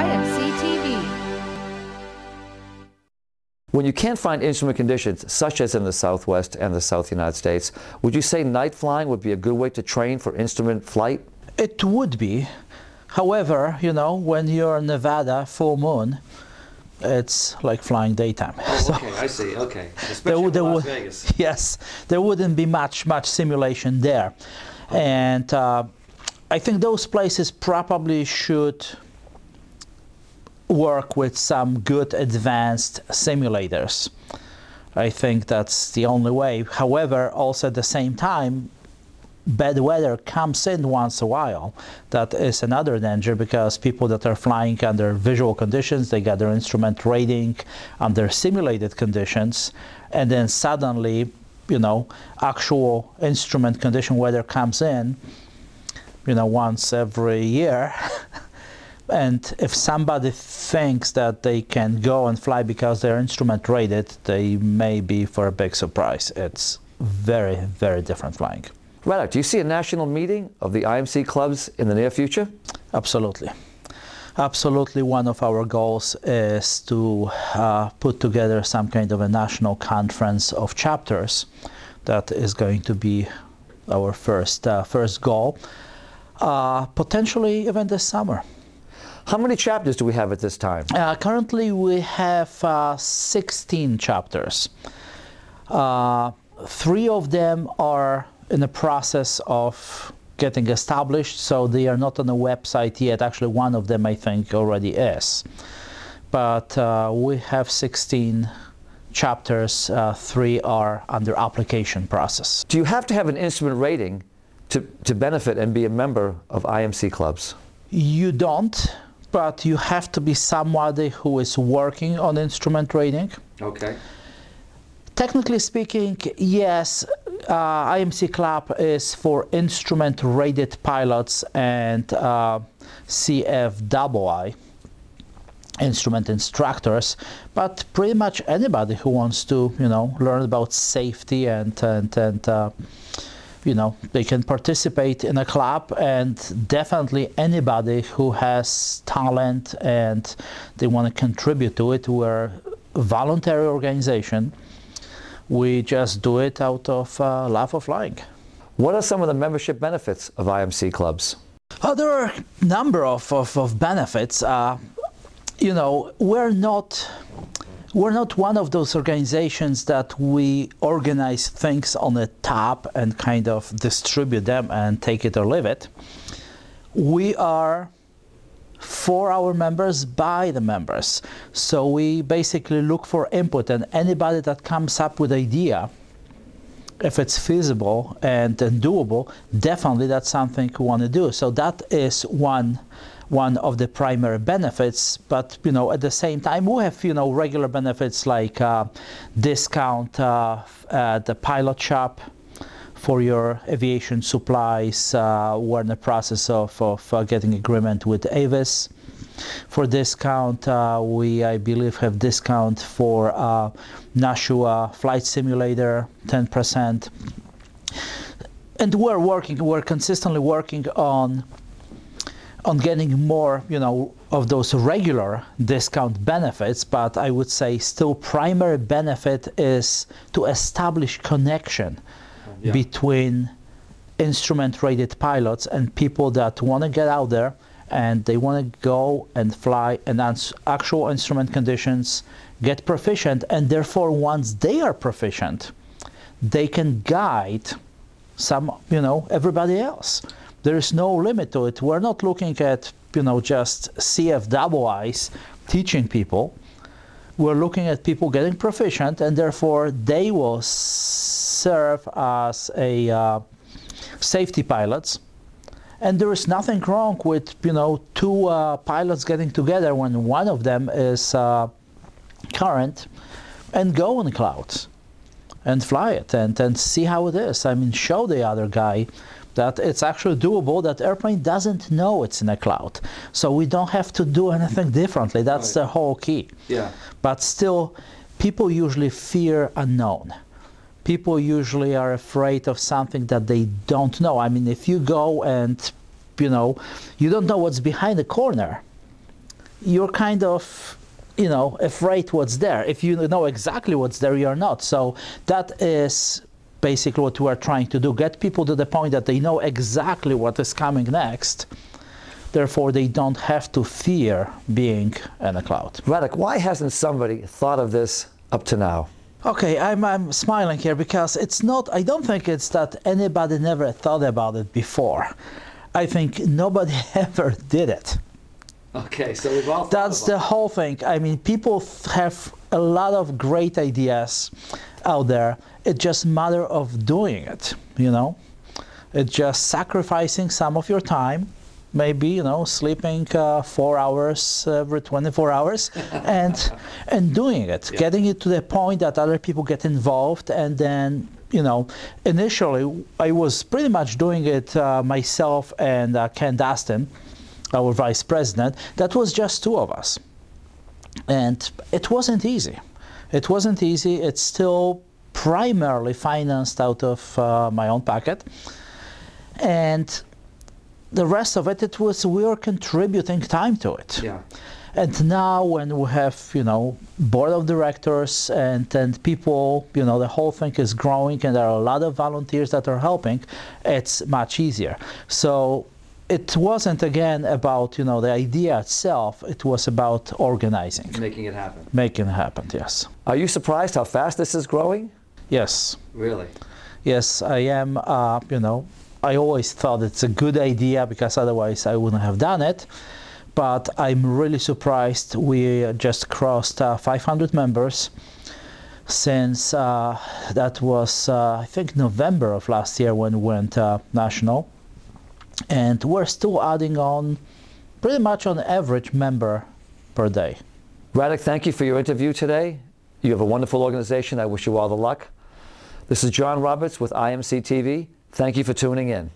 IMC TV. When you can't find instrument conditions, such as in the Southwest and the South United States, would you say night flying would be a good way to train for instrument flight? It would be. However, you know, when you're in Nevada, full moon, it's like flying daytime. Oh, okay, I see, okay. Especially in Las Vegas. Yes, there wouldn't be much simulation there. And I think those places probably should work with some good advanced simulators. I think that's the only way. However, also at the same time, bad weather comes in once a while. That is another danger, because people that are flying under visual conditions, they get their instrument rating under simulated conditions, and then suddenly, you know, actual instrument condition weather comes in, you know, once every year. And if somebody thinks that they can go and fly because they're instrument rated, they may be for a big surprise. It's very, very different flying. Radek, do you see a national meeting of the IMC clubs in the near future? Absolutely. Absolutely, one of our goals is to put together some kind of a national conference of chapters. That is going to be our first goal, potentially even this summer. How many chapters do we have at this time? Currently we have 16 chapters. 3 of them are in the process of getting established, so they are not on the website yet. Actually, one of them I think already is. But we have 16 chapters, 3 are under application process. Do you have to have an instrument rating to benefit and be a member of IMC clubs? You don't, but you have to be somebody who is working on instrument rating. Okay. Technically speaking, yes, IMC Club is for instrument-rated pilots and CFII, instrument instructors, but pretty much anybody who wants to, you know, learn about safety and you know, they can participate in a club, and definitely anybody who has talent and they want to contribute to it. We're a voluntary organization. We just do it out of love of flying. What are some of the membership benefits of IMC clubs? There are a number of benefits. You know, we're not one of those organizations that we organize things on the top and kind of distribute them and take it or leave it. We are for our members, by the members. So we basically look for input, and anybody that comes up with idea, if it's feasible and doable, definitely that's something we want to do. So that is one of the primary benefits. But you know, at the same time, we have, you know, regular benefits like discount at the pilot shop for your aviation supplies. We're in the process of getting agreement with Avis for discount. We, I believe, have discount for Nashua Flight Simulator, 10%. And we're consistently working on getting more, you know, of those regular discount benefits. But I would say still primary benefit is to establish connection between instrument-rated pilots and people that want to get out there and they want to go and fly in actual instrument conditions, get proficient, and therefore once they are proficient, they can guide some, you know, everybody else. There is no limit to it. We're not looking at, you know, just CFIIs teaching people. We're looking at people getting proficient, and therefore they will serve as a safety pilots. And there is nothing wrong with, you know, 2 pilots getting together when one of them is current and go in clouds and fly it and see how it is. I mean, show the other guy that it's actually doable, that airplane doesn't know it's in a cloud. So we don't have to do anything differently. That's the whole key. Yeah. But still, people usually fear unknown. People usually are afraid of something that they don't know. I mean, if you go and, you know, you don't know what's behind the corner, you're kind of, you know, afraid what's there. If you know exactly what's there, you're not. So that is basically what we're trying to do, get people to the point that they know exactly what is coming next. Therefore, they don't have to fear being in a cloud. Radek, why hasn't somebody thought of this up to now? Okay, I'm smiling here because it's not, I don't think it's that anybody never thought about it before. I think nobody ever did it. Okay, so we've all That's the whole thing. I mean, people have a lot of great ideas out there. It's just a matter of doing it, you know? It's just sacrificing some of your time, maybe, you know, sleeping 4 hours every 24 hours and doing it, Yeah. getting it to the point that other people get involved. And then, you know, initially I was pretty much doing it myself and Ken Daston, our vice president. That was just two of us. And it wasn't easy. It wasn't easy. It's still primarily financed out of my own pocket. And the rest of it, it was we were contributing time to it. Yeah. And now when we have, you know, board of directors and people, you know, the whole thing is growing and there are a lot of volunteers that are helping, it's much easier. So it wasn't, again, about, you know, the idea itself. It was about organizing. Making it happen. Making it happen, yes. Are you surprised how fast this is growing? Yes. Really? Yes, I am. You know, I always thought it's a good idea because otherwise I wouldn't have done it. But I'm really surprised we just crossed 500 members since that was, I think, November of last year when we went national. And we're still adding on pretty much on average member per day. Radek, thank you for your interview today. You have a wonderful organization. I wish you all the luck. This is John Roberts with IMC TV. Thank you for tuning in.